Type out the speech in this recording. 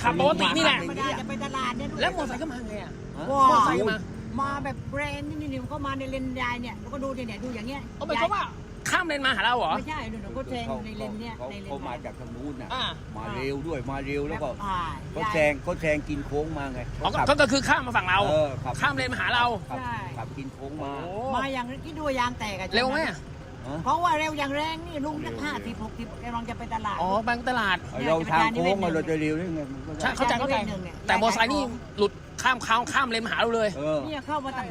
ขับปกตินี่แหละ ธรรมดาจะไปตลาดเนี่ย แล้วมอเตอร์ไซค์ก็มาไงอ่ะ ว้าม อเตอร์ไซค์ก็มา มาแบบแบรนด์นี่เขามาในเลนยายเนี่ยแล้วก็ดูเนี่ยดูอย่างเงี้ย เอาเป็นเพราะว่าข้ามเลนมาหาเราเหรอ ไม่ใช่หนูก็แทงในเลนเนี่ยในเลน เขามาจากทางนู้นน่ะ อ่า มาเร็วด้วยมาเร็วแล้วก็ อ่า เขาแซงกินโค้งมาไง อ๋อก็คือข้ามมาฝั่งเรา ขับ ข้ามเลนมาหาเรา ขับกินโค้งมา โอ้ มาอย่างที่ดูยางแตกอะ เร็วไหม เพราะว่าเร็วอย่างแรงนี่ลุงสัก50-60กำลังจะไปตลาด อ๋อบางตลาด เราทางโค้งเราจะเร็วได้ไงมันก็ ใช่ ได้ เข้าใจแต่มอเตอร์ไซค์นี่หลุดข้ามเลนมาหาเราเลย เออ เนี่ยเข้ามาตั้ง